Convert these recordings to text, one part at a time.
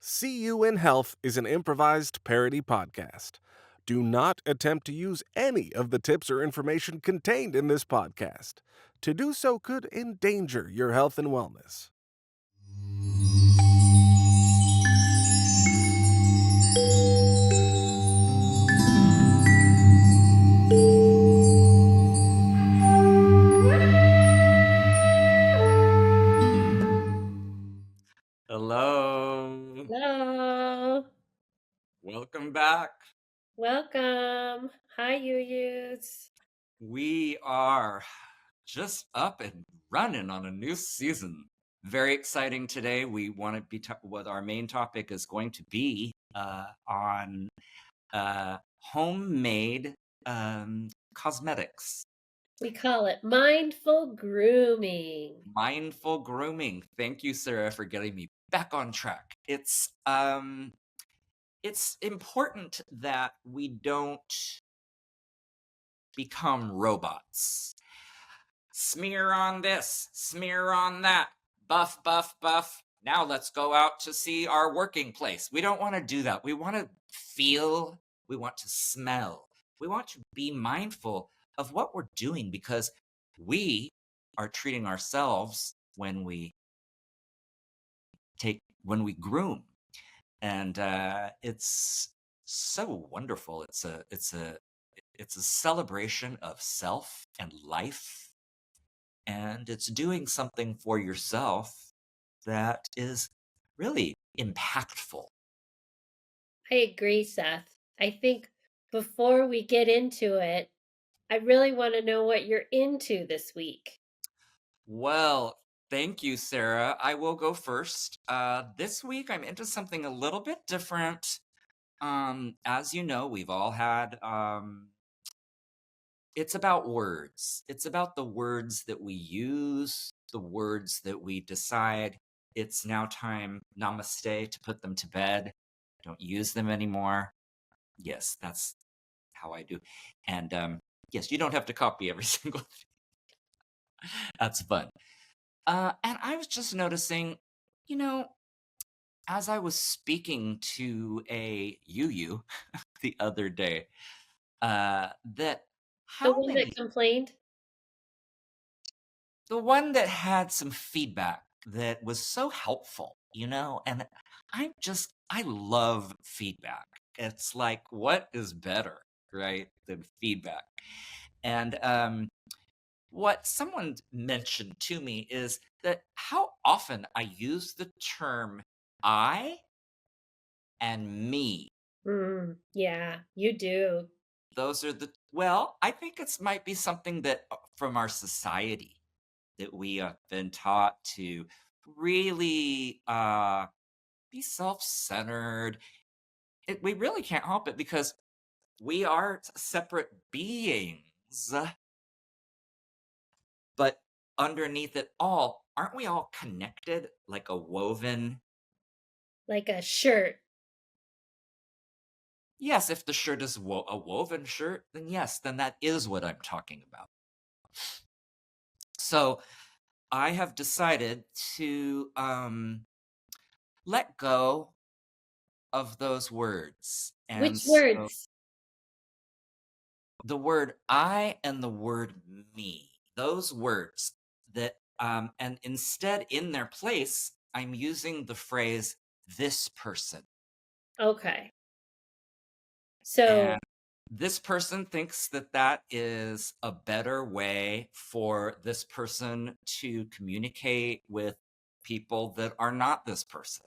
See You in Health is an improvised parody podcast. Do not attempt to use any of the tips or information contained in this podcast. To do so could endanger your health and wellness. Hello. Hello. Welcome back. Welcome. Hi, you-yous. We are just up and running on a new season. Very exciting today. We want to be what our main topic is going to be on homemade cosmetics. We call it mindful grooming. Mindful grooming. Thank you, Sarah, for getting me back on track. It's important that we don't become robots. Smear on this, smear on that, buff, buff, buff. Now let's go out to see our working place. We don't want to do that. We want to feel, we want to smell, we want to be mindful of what we're doing because we are treating ourselves when we groom. And it's so wonderful. It's a celebration of self and life, and it's doing something for yourself that is really impactful. I agree, Seth. I think before we get into it, I really want to know what you're into this week. Well, thank you, Sarah. I will go first. This week I'm into something a little bit different. As you know, we've all had it's about words. It's about the words that we use, the words that we decide it's now time, namaste, to put them to bed. Don't use them anymore. Yes, that's how I do. And yes, you don't have to copy every single thing. That's fun. And I was just noticing, you know, as I was speaking to a UU the other day, that The how one many that complained? the one that had some feedback that was so helpful, and I love feedback. It's like, what is better, right, than feedback? And what someone mentioned to me is that how often I use the term I and me. Yeah, you do. Those are I think might be something that from our society that we have been taught to really be self-centered. We really can't help it because we are separate beings, but underneath it all, aren't we all connected like a woven? Like a shirt. Yes, if the shirt is a woven shirt, then yes, then that is what I'm talking about. So I have decided to let go of those words. And Which so words? the word I and the word me, those words that, and instead in their place, I'm using the phrase this person. Okay. So And this person thinks that that is a better way for this person to communicate with people that are not this person.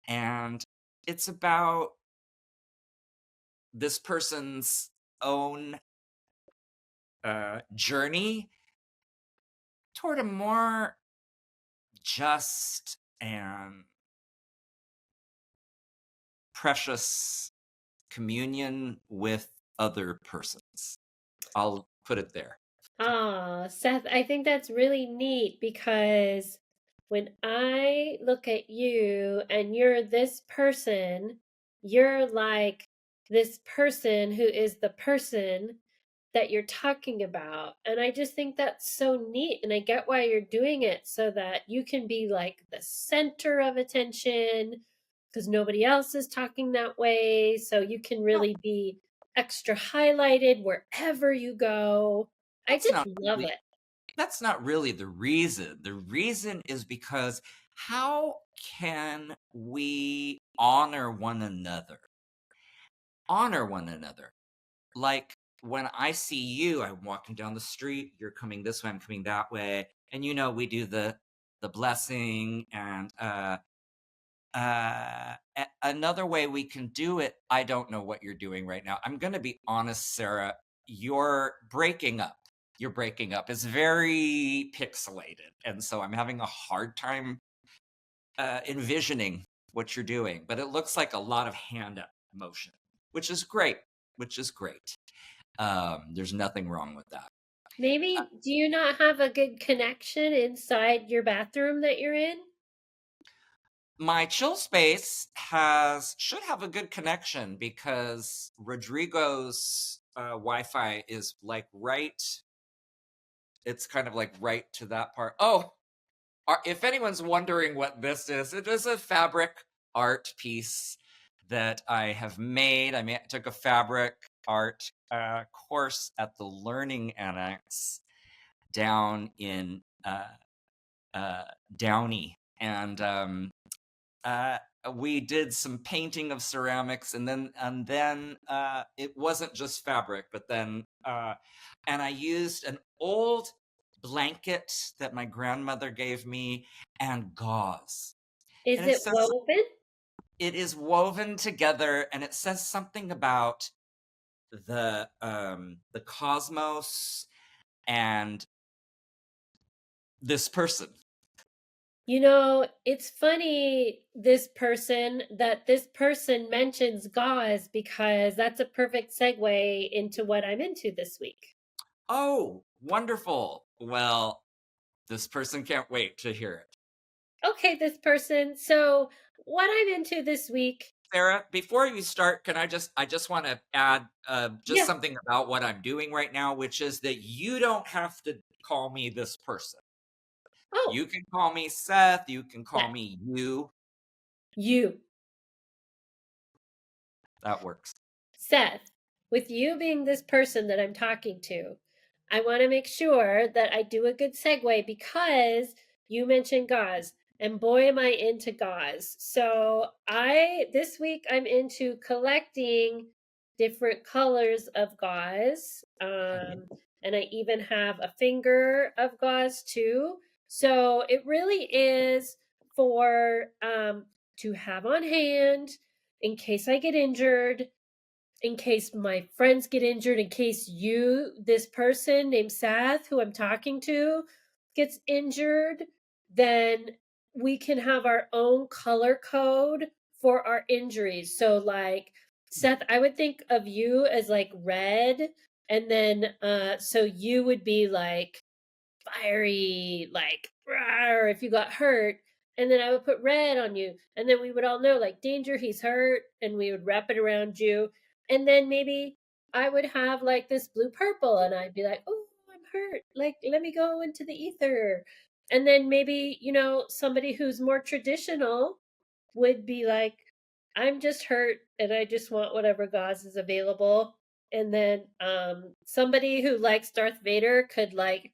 And it's about this person's own journey toward a more just and precious communion with other persons. I'll put it there. Seth, I think that's really neat because when I look at you and you're this person, you're like this person who is the person that you're talking about. And I just think that's so neat. And I get why you're doing it so that you can be like the center of attention. because nobody else is talking that way. So you can really be extra highlighted wherever you go. I That's just not love really it. that's not really the reason. The reason is because how can we honor one another? Honor one another. Like when I see you, I'm walking down the street, you're coming this way, I'm coming that way, and we do the blessing and another way we can do it. I don't know what you're doing right now. I'm going to be honest, Sarah, you're breaking up. You're breaking up. It's very pixelated, and so I'm having a hard time envisioning what you're doing, but it looks like a lot of hand up motion, which is great, which is great. There's nothing wrong with that. Maybe do you not have a good connection inside your bathroom that you're in? My chill space should have a good connection because Rodrigo's Wi-Fi is like right. It's kind of like right to that part. Oh, if anyone's wondering what this is, it is a fabric art piece that I have made. Took a fabric art course at the Learning Annex down in Downey, and we did some painting of ceramics, and then it wasn't just fabric, but then and I used an old blanket that my grandmother gave me and gauze, Is and it it says woven? it is woven together, and it says something about the cosmos and this person. You know, it's funny this person mentions gauze because that's a perfect segue into what I'm into this week. Oh, wonderful. Well, this person can't wait to hear it. Okay, this person. So, what I'm into this week. Sarah, before you start, I just want to add just Yeah. something about what I'm doing right now, which is that you don't have to call me this person. Oh, You can call me Seth, you can call Seth, me you. you. That works. Seth, with you being this person that I'm talking to, I want to make sure that I do a good segue because you mentioned gauze, and boy, am I into gauze. So, this week, I'm into collecting different colors of gauze. And I even have a finger of gauze too. So, it really is for to have on hand in case I get injured, in case my friends get injured, in case this person named Seth, who I'm talking to, gets injured, then we can have our own color code for our injuries. So, like, Seth, I would think of you as like red, and then so you would be like fiery, like, or if you got hurt, and then I would put red on you, and then we would all know, like, danger, he's hurt, and we would wrap it around you, and then maybe I would have like this blue purple, and I'd be like, oh, I'm hurt, like, let me go into the ether, and then maybe somebody who's more traditional would be like, I'm just hurt, and I just want whatever gauze is available. And then somebody who likes Darth Vader could like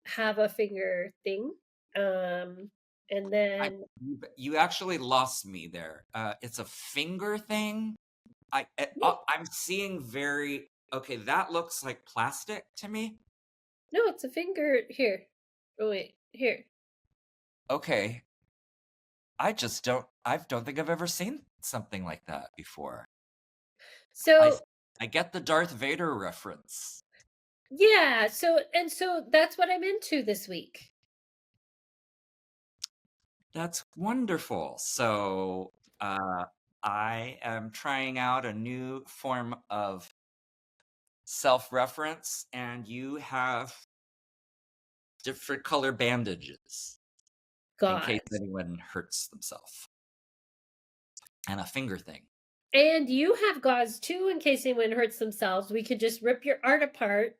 have a finger thing. And I, then you actually lost me there. It's a finger thing. no, I'm seeing very okay. That looks like plastic to me. no, it's a finger here. Oh wait, here. Okay, I don't think I've ever seen something like that before. I So I get the Darth Vader reference. yeah, so that's what I'm into this week. That's wonderful. So, I am trying out a new form of self-reference, and you have different color bandages in case Gauze. anyone hurts themselves, and a finger thing. And you have gauze too in case anyone hurts themselves. We could just rip your art apart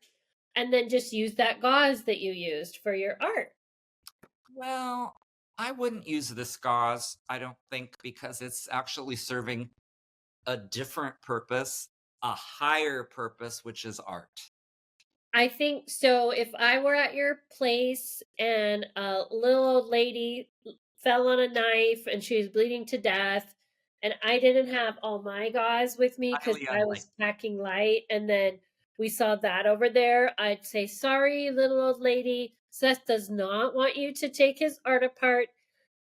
and then just use that gauze that you used for your art. Well, I wouldn't use this gauze, I don't think, because it's actually serving a different purpose, a higher purpose, which is art. I think so. If I were at your place and a little old lady fell on a knife and she was bleeding to death, and I didn't have all my gauze with me because Highly I unlikely. was packing light, and then we saw that over there, I'd say, sorry, little old lady. Seth does not want you to take his art apart.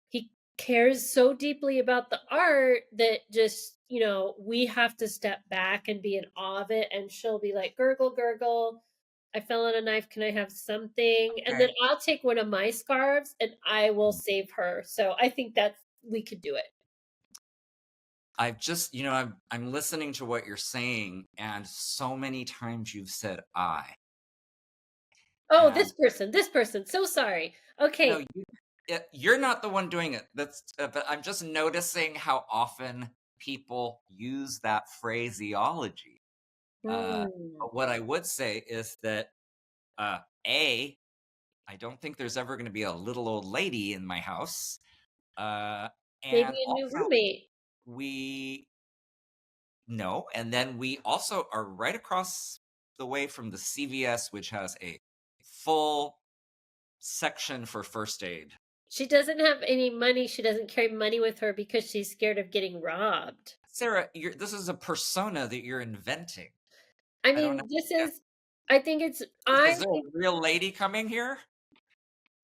He cares so deeply about the art that just, we have to step back and be in awe of it. And she'll be like, gurgle, gurgle. I fell on a knife. Can I have something? And then Okay. I'll take one of my scarves and I will save her. So I think that we could do it. I've just, I'm listening to what you're saying, and so many times you've said I. Oh, And this person. So sorry. no, Okay. you're not the one doing it. But I'm just noticing how often people use that phraseology. Hmm. But what I would say is that, A, I don't think there's ever going to be a little old lady in my house. And Maybe a new also, roommate. we no, and then we also are right across the way from the CVS, which has a full section for first aid. She doesn't have any money. She doesn't carry money with her because she's scared of getting robbed. Sarah, this is a persona that you're inventing. I I don't mean, understand. I think it's, Is there a real lady coming here?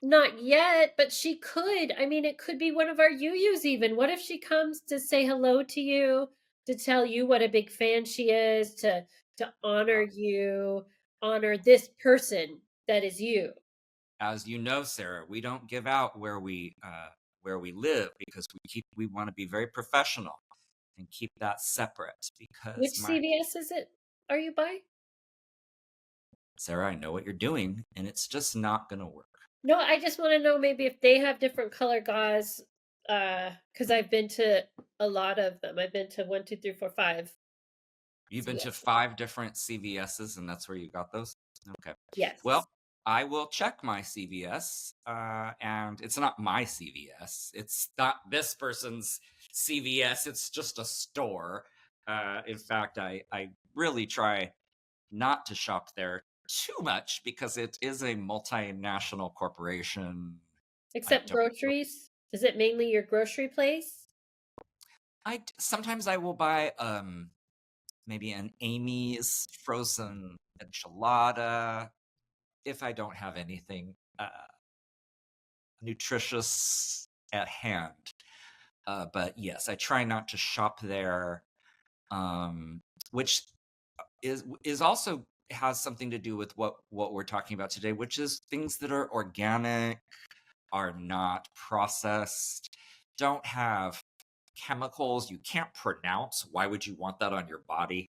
not yet, but she could. I mean, it could be one of our UUs even. What if she comes to say hello to you, to tell you what a big fan she is, to honor you, honor this person that is you. As you know, Sarah, we don't give out where we live because we want to be very professional and keep that separate Which because my CVS is it? Are you by? Sarah, I know what you're doing, and it's just not gonna work. No, I just want to know maybe if they have different color gauze. Because I've been to a lot of them. I've been to 1, 2, 3, 4, 5 You've been to CVS. 5 different CVSs, and that's where you got those? Okay. Well, Yes. I will check my CVS, and it's not my CVS. It's not this person's CVS. It's just a store. In fact, I really try not to shop there too much because it is a multinational corporation. I Except don't. groceries. Is it mainly your grocery place? Sometimes I will buy maybe an Amy's frozen enchilada if I don't have anything nutritious at hand. But yes, I try not to shop there, which is also has something to do with what we're talking about today, which is things that are organic, are not processed, don't have chemicals you can't pronounce. Why would you want that on your body?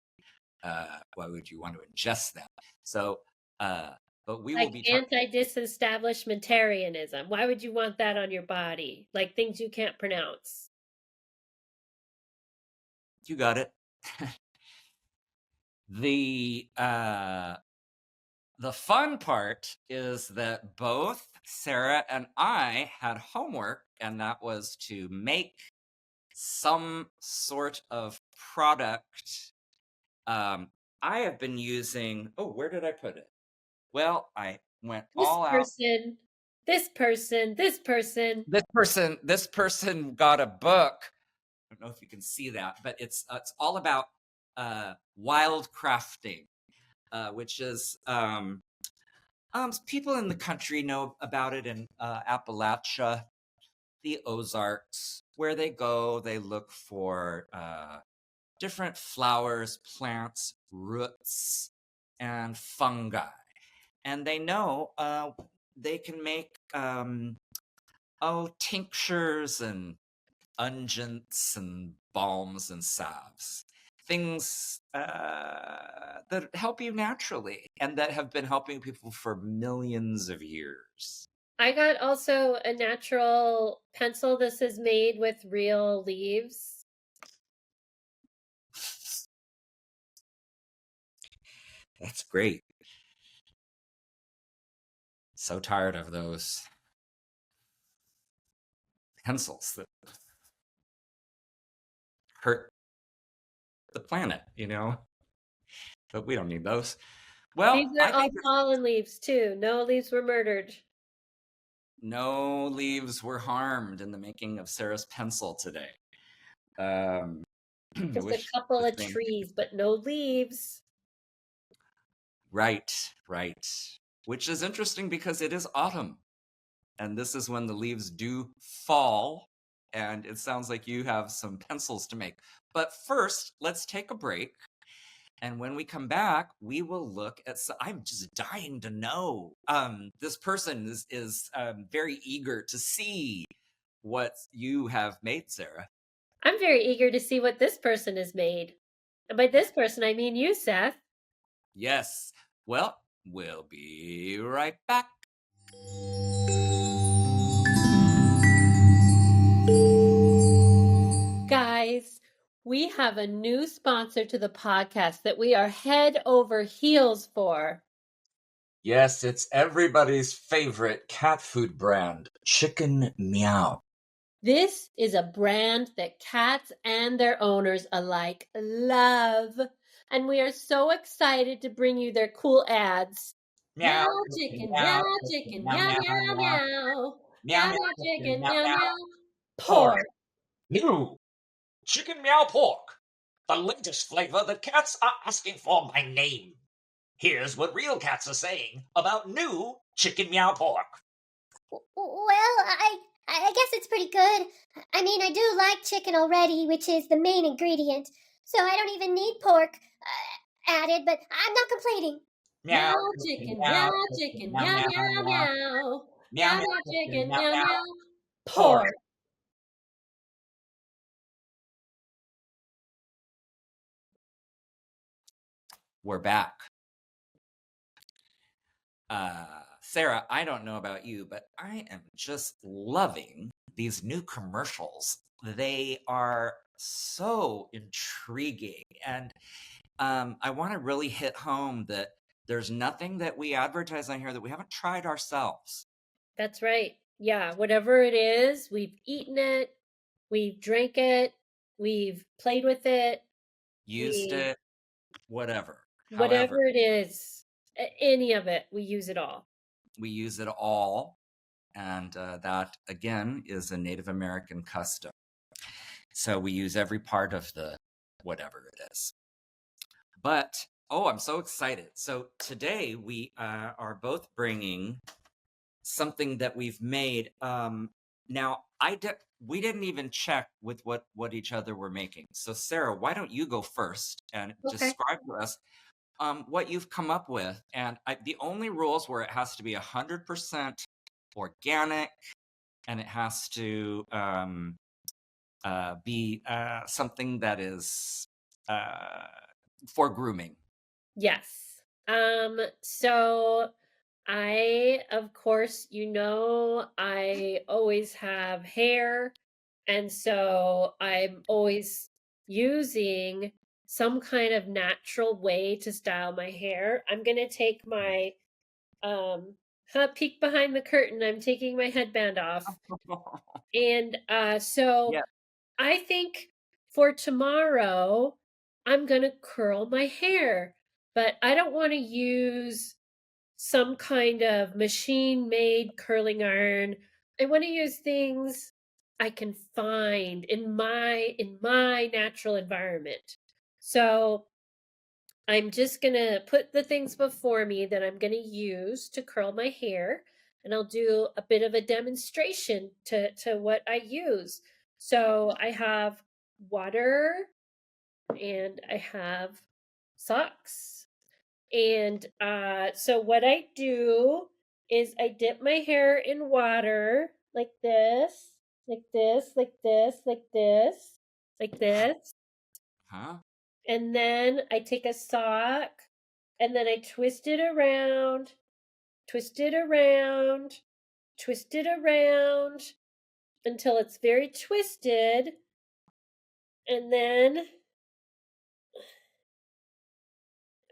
Why would you want to ingest them? So, uh, but we will Like be talking. anti-disestablishmentarianism. Why would you want that on your body? Like things you can't pronounce. You got it. the uh, the fun part is that both Sarah and I had homework, and that was to make some sort of product. I have been using. Oh, where did I put it? Well, I went This all out. person, this person, this person. This person got a book. I don't know if you can see that, but it's all about wild crafting, which is people in the country know about it in Appalachia, the Ozarks, where they look for different flowers, plants, roots, and fungi, and they know they can make tinctures and unguents and balms and salves, things that help you naturally and that have been helping people for millions of years. I got also a natural pencil. This is made with real leaves. That's great. So tired of those. pencils that hurt the planet, but we don't need those. Well, These are I all think fallen leaves too. No leaves were murdered. no leaves were harmed in the making of Sarah's pencil today. I Just a wish couple the of same. trees, but no leaves. Right, right. Which is interesting because it is autumn, and this is when the leaves do fall. And it sounds like you have some pencils to make. But first, let's take a break. And when we come back, we will look at. I'm just dying to know. This person is very eager to see what you have made, Sarah. I'm very eager to see what this person has made. And by this person, I mean you, Seth. Yes. Well, we'll be right back. Guys, we have a new sponsor to the podcast that we are head over heels for. Yes, it's everybody's favorite cat food brand, Chicken Meow. This is a brand that cats and their owners alike love. And we are so excited to bring you their cool ads. Meow Meow, chicken, meow, meow chicken, meow, meow meow, meow meow, meow. meow, Meow meow, meow chicken, meow, meow meow, meow. pork. Pork. New Chicken Meow Pork, the latest flavor that cats are asking for by name. Here's what real cats are saying about new Chicken Meow Pork. Well, I guess it's pretty good. I mean, I do like chicken already, which is the main ingredient, so I don't even need pork added, but I'm not complaining. Meow chicken, meow chicken, meow meow meow. Meow meow chicken, meow meow. Pork. We're back. Sarah, I don't know about you, but I am just loving these new commercials. They are so intriguing. And I want to really hit home that there's nothing that we advertise on here that we haven't tried ourselves. That's right. Yeah, whatever it is, we've eaten it, we've drank it, we've played with it, Used we it, whatever. whatever However, it is, any of it, we use it all. we use it all. And that, again, is a Native American custom. So we use every part of the whatever it is. But, I'm so excited. So today we are both bringing something that we've made. Now, we didn't even check with what each other were making. So Sarah, why don't you go first and Okay. describe to us what you've come up with? And the only rules were it has to be 100% organic, and it has to be something that is for grooming. Yes. So I, of course, I always have hair, and so I'm always using some kind of natural way to style my hair. I'm gonna take my peek behind the curtain. I'm taking my headband off. And so Yeah. I think for tomorrow, I'm going to curl my hair, but I don't want to use some kind of machine made curling iron. I want to use things I can find in my natural environment. So I'm just going to put the things before me that I'm going to use to curl my hair, and I'll do a bit of a demonstration to what I use. So I have water and I have socks. And so what I do is I dip my hair in water like this, like this, like this, like this, like this. Huh? And then I take a sock and then I twist it around, twist it around, twist it around until it's very twisted. And then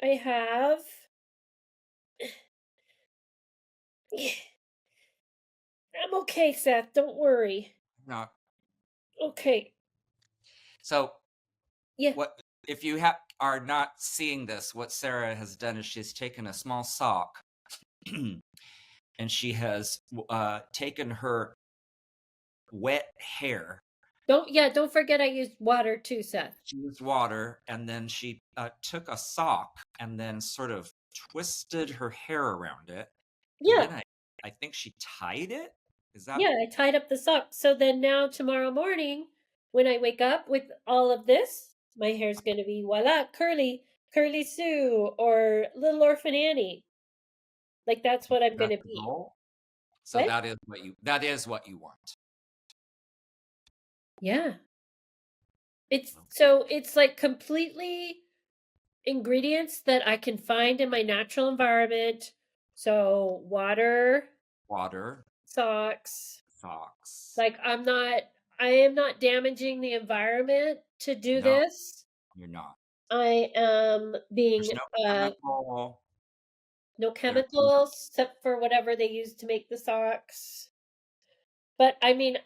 I have I'm okay, Seth, don't worry. No. Okay. So Yeah. what if you are not seeing this? What Sarah has done is she's taken a small sock, and she has taken her wet hair. Don't forget I used water too, Seth. She used water, and then she took a sock and then sort of twisted her hair around it, and Yeah. then I think she tied it. Is that Yeah, I tied up the sock. So then now tomorrow morning, when I wake up with all of this, my hair's gonna be voila, curly Sue or little orphan Annie. Like that's what I'm that's gonna the be. goal? So What? that is what you want. Yeah. Okay. It's like completely ingredients that I can find in my natural environment. So water, Water, socks. socks. Like I am not damaging the environment to do No, this. you're not. I am There's being no chemical. no There's no, chemicals except for whatever they use to make the socks. But I mean,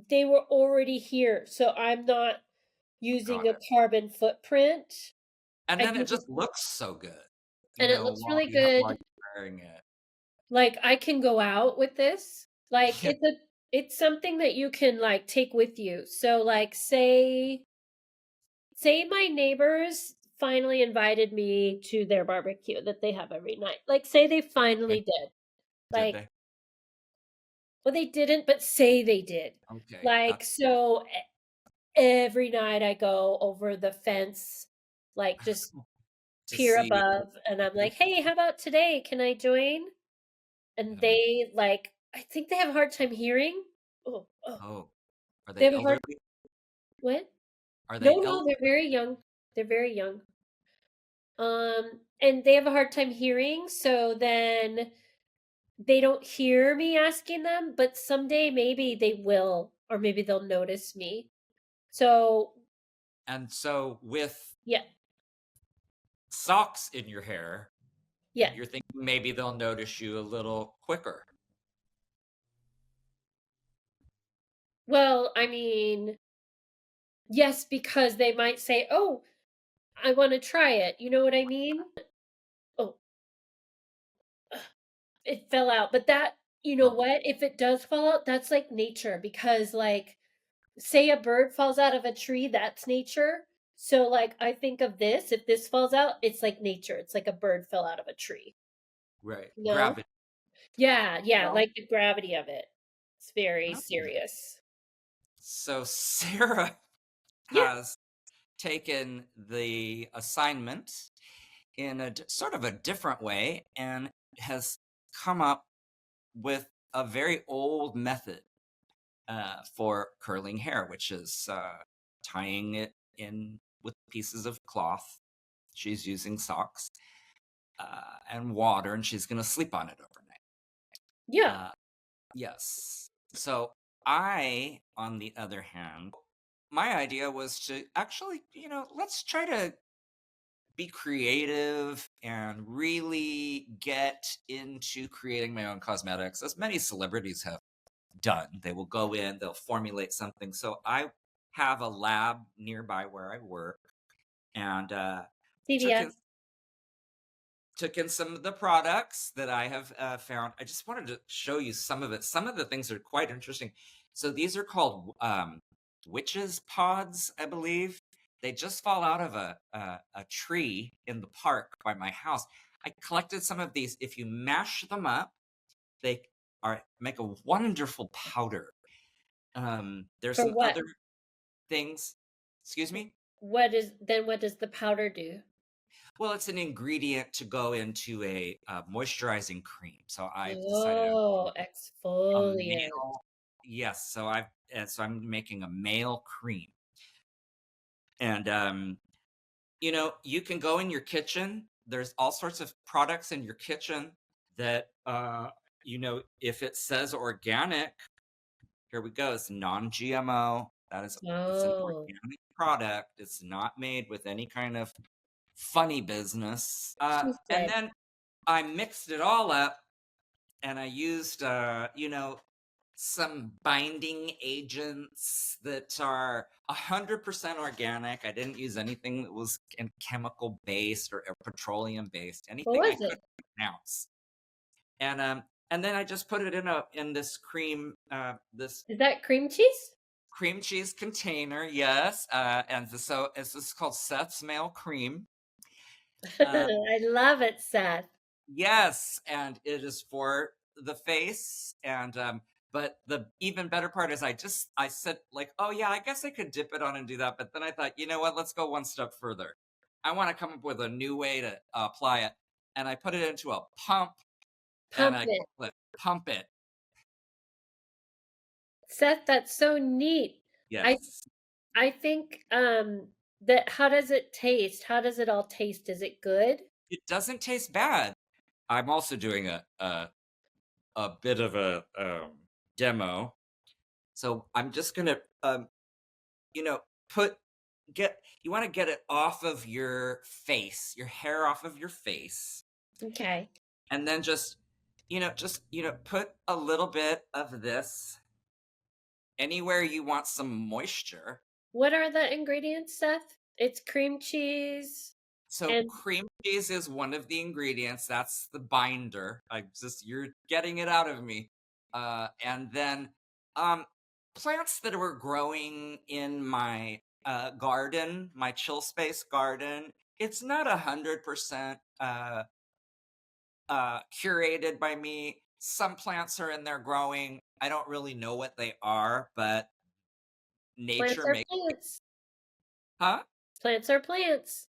they were already here, so I'm not using got a it. carbon footprint. And I then it do just looks so good, and it looks really while good. you're wearing it. Like I can go out with this. Like Yeah. it's something that you can like take with you. So like say my neighbors finally invited me to their barbecue that they have every night. Like say they finally did. Did Like they? well they didn't, but say they did. Okay, Like that's so every night I go over the fence like just to peer see. above and I'm like, "Hey, how about today? Can I join?" And Um, they like I think they have a hard time hearing. Oh. oh, are They they have a hard elderly? what? Are they No, elderly? they're very young. They're very young. And they have a hard time hearing, so then they don't hear me asking them, but someday maybe they will, or maybe they'll notice me. So, And so with yeah, socks in your hair, yeah. you're thinking maybe they'll notice you a little quicker. Well, I mean, yes, because they might say, "Oh, I want to try it." You know what I mean? Oh, it fell out. But that, you know Oh, what? If it does fall out, that's like nature because like say a bird falls out of a tree, that's nature. So like I think of this, if this falls out, it's like nature. It's like a bird fell out of a tree. right. No? Gravity. Yeah, Well, like the gravity of it. It's very okay. serious. So Sarah Yeah. has taken the assignment in a sort of a different way and has come up with a very old method for curling hair, which is tying it in with pieces of cloth. She's using socks and water, and she's going to sleep on it overnight. Yeah. Yes. So I, on the other hand, my idea was to actually, let's try to be creative and really get into creating my own cosmetics, as many celebrities have done. They will go in, they'll formulate something. So I have a lab nearby where I work, and took in CVS. took in some of the products that I have found. I just wanted to show you some of it. Some of the things are quite interesting. So these are called witches pods, I believe. They just fall out of a tree in the park by my house. I collected some of these. If you mash them up, they make a wonderful powder. There's For some what? other things. Excuse me? What does the powder do? Well, it's an ingredient to go into a moisturizing cream. So I've decided Oh, a exfoliant. male. Yes, so I'm making a male cream, and you can go in your kitchen. There's all sorts of products in your kitchen that if it says organic, here we go. It's non-GMO. It's an Oh. organic product. It's not made with any kind of funny business. She And said. then I mixed it all up, and I used some binding agents that are 100% organic. I didn't use anything that was chemical based or petroleum based. What Anything I was it? couldn't pronounce. And then I just put it in this this Is that cream cheese? cream cheese container. Yes, and so this is called Seth's Male Cream. I love it, Seth. Yes, and it is for the face. And but the even better part is I said like, oh yeah, I guess I could dip it on and do that. But then I thought, you know what? Let's go one step further. I want to come up with a new way to apply it, and I put it into a pump, and Pump I it. call it pump it. Seth, that's so neat. I Yes, I think that how does it taste? How does it all taste? Is it good? it doesn't taste bad. I'm also doing a bit of a demo, so I'm just gonna you know put get you want to get it off of your face, your hair off of your face, Okay. and then just put a little bit of this anywhere you want some moisture. What are the ingredients, Seth? It's cream cheese So and cream cheese is one of the ingredients. That's the binder. You're getting it out of me. And then um plants that were growing in my garden, my chill space garden. It's not 100% curated by me. Some plants are in there growing. I don't really know what they are, but plants nature are makes. plants. Huh? Plants are plants.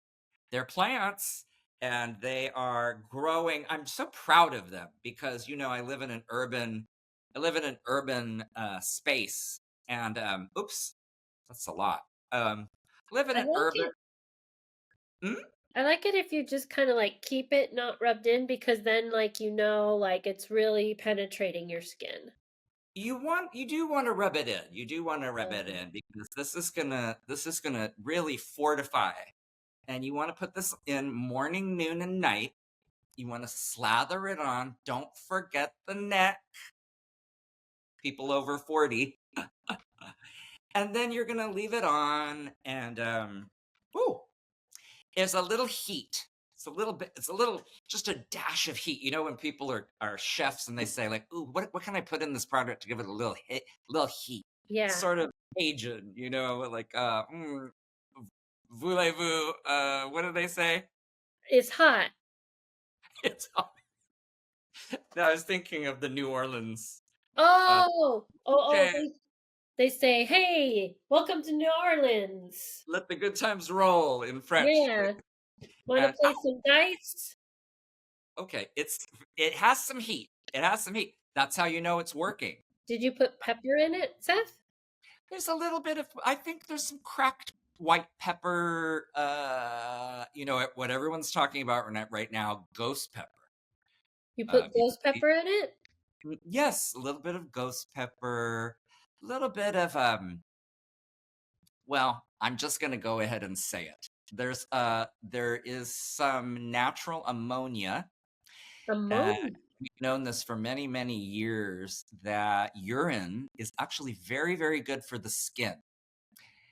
They're plants, and they are growing. I'm so proud of them because I live in an urban space, and oops, that's a lot. Live in I an like urban. it. Hmm? I like it if you just kind of like keep it not rubbed in because then like it's really penetrating your skin. You do want to rub it in. You do want to rub it in because this is gonna really fortify. And you want to put this in morning, noon, and night. You want to slather it on. Don't forget the neck. People over 40. And then you're gonna leave it on, and ooh, there's a little heat. It's a little, just a dash of heat. When people are chefs and they say like, ooh, what can I put in this product to give it a little hit, little heat? Yeah. Sort of Cajun, like voulez-vous, what do they say? It's hot. It's hot. No, I was thinking of the New Orleans. Oh, Okay, they say, "Hey, welcome to New Orleans." let the good times roll in French. Yeah. Want to And play some dice? okay, it has some heat. It has some heat. That's how you know it's working. Did you put pepper in it, Seth? There's a little bit of, I think there's some cracked white pepper, what everyone's talking about right now, ghost pepper. You put Because ghost pepper in it? yes, a little bit of ghost pepper, a little bit of well, I'm just going to go ahead and say it. There is some natural ammonia. Ammonia. We've known this for many, many years that urine is actually very, very good for the skin.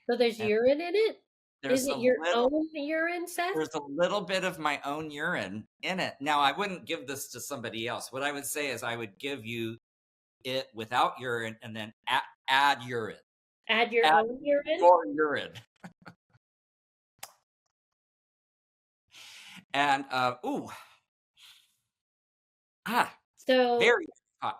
So there's And urine in it? Is there's it a your little own urine, Seth? there's a little bit of my own urine in it. Now, I wouldn't give this to somebody else. What I would say is I would give you it without urine and then add urine. Add your Add own urine? your urine. And ooh. So Very hot.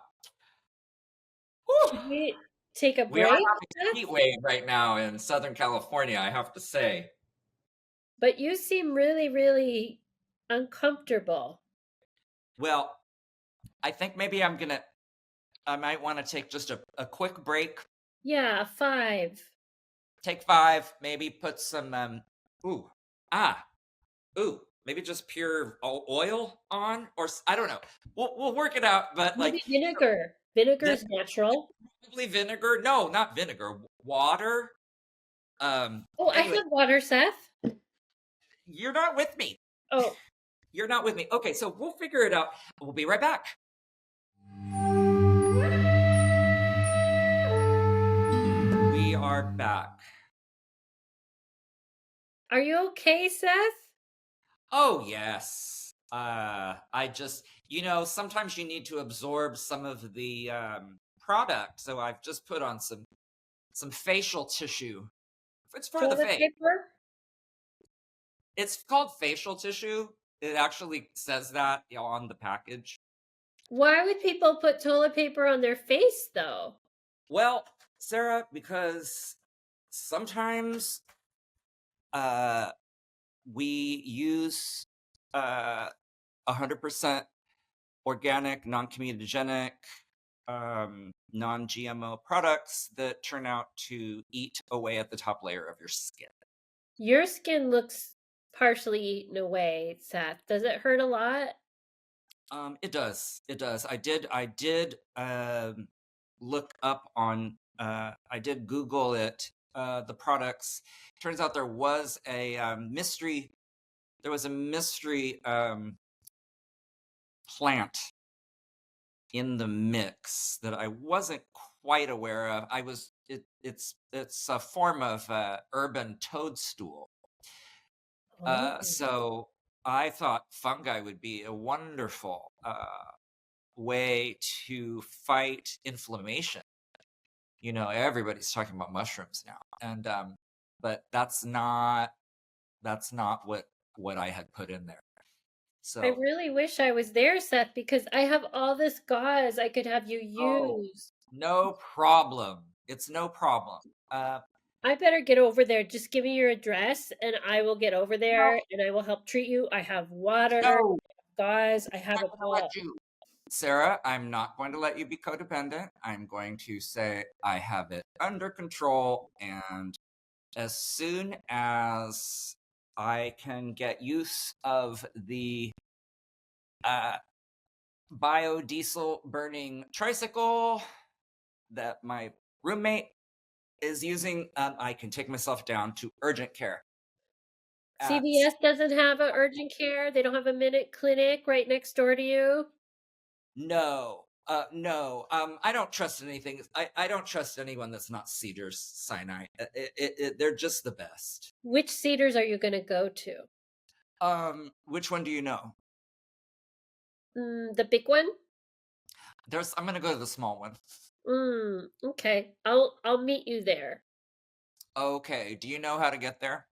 should Whew. we take a We are break, having a Seth? heat wave right now in Southern California, I have to say. But you seem really, really uncomfortable. Well, I think maybe I might want to take just a quick break. Yeah, 5. Take 5, maybe put some ooh. Ooh, maybe just pure oil on, or I don't know. We'll work it out, but Maybe like vinegar. Vinegar the, is natural. probably vinegar. No, not vinegar. Water. Oh, I Anyway, have water, Seth. you're not with me. Oh, You're not with me. Okay, so we'll figure it out. We'll be right back. are back. Are you okay, Seth? Oh, yes. I just, sometimes you need to absorb some of the product, so I've just put on some facial tissue. It's for the Toilet face. paper? It's called facial tissue. It actually says that on the package. Why would people put toilet paper on their face, though? Well, Sarah, because sometimes we use 100% organic, non-comedogenic, non-GMO products that turn out to eat away at the top layer of your skin. Your skin looks partially eaten away, Seth. Does it hurt a lot? It does. It does. I did look up on. I did Google it. The products. Turns out there was a mystery. There was a mystery plant in the mix that I wasn't quite aware of. It's a form of urban toadstool. Oh. So I thought fungi would be a wonderful way to fight inflammation. Everybody's talking about mushrooms now, and but that's not what I had put in there. I So really wish I was there, Seth, because I have all this gauze I could have you use. no problem. It's no problem. I better get over there. Just give me your address and I will get over No, there and I will help treat you. I have water, no, gauze, I have I'm it going to all. let you. Sarah, I'm not going to let you be codependent. I'm going to say I have it under control, and as soon as I can get use of the biodiesel burning tricycle that my roommate is using, I can take myself down to urgent care. CVS doesn't have a urgent care. They don't have a minute clinic right next door to you. No, no. I don't trust anything. I don't trust anyone that's not Cedars Sinai. They're just the best. Which Cedars are you going to go to? Which one do you know? The big one? I'm gonna go to the small one. Okay. I'll meet you there. Okay. Do you know how to get there?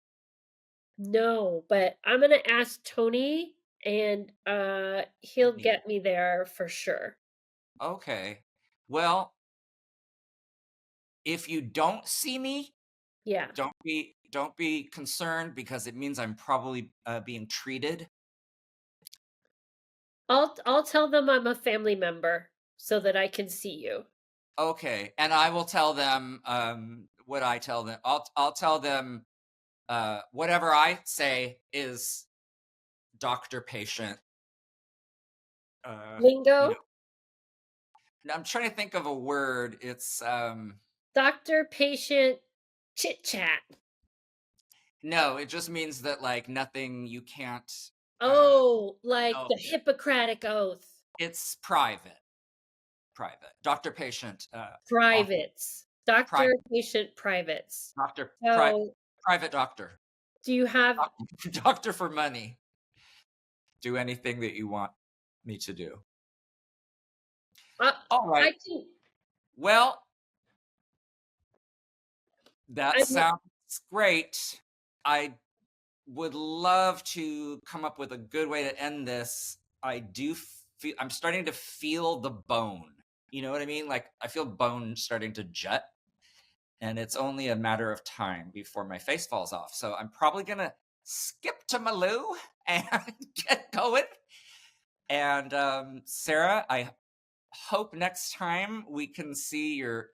No, but I'm going to ask Tony and he'll Tony. get me there for sure. Okay. Well, if you don't see me, Yeah. don't be concerned, because it means I'm probably being treated. I'll tell them I'm a family member so that I can see you. Okay, and I will tell them what I tell them. I'll tell them whatever I say is doctor patient. Lingo? I'm trying to think of a word. It's Doctor patient chit chat. no, it just means that like nothing you can't. Oh, like no, the Hippocratic Oath. it's private. Doctor patient. Privates. Doctor Private. patient privates. Doctor. So, Private doctor. do you have Doctor for money. Do anything that you want me to do. All right. I can Well, that sounds great. I would love to come up with a good way to end this. I'm starting to feel the bone. You know what I mean? Like I feel bone starting to jut, and it's only a matter of time before my face falls off. So I'm probably going to skip to my loo and get going. And Sarah, I hope next time we can see your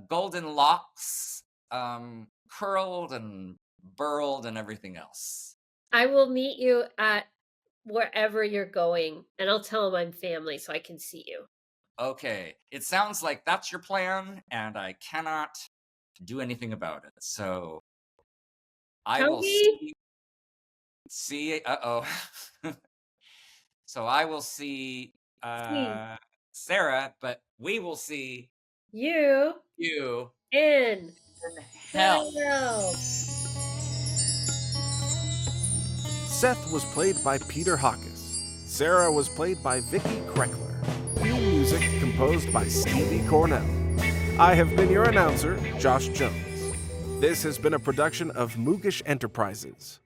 golden locks curled and burled and everything else. I will meet you at wherever you're going and I'll tell them I'm family so I can see you. Okay, it sounds like that's your plan, and I cannot do anything about it. So I will see. So I will see Sarah, but we will see you in Hell. hell. Seth was played by Peter Hawkes. Sara was played by Vicky Kreckler. Theme music composed by Stevie Cornell. I have been your announcer, Josh Jones. This has been a production of Moogish Enterprises.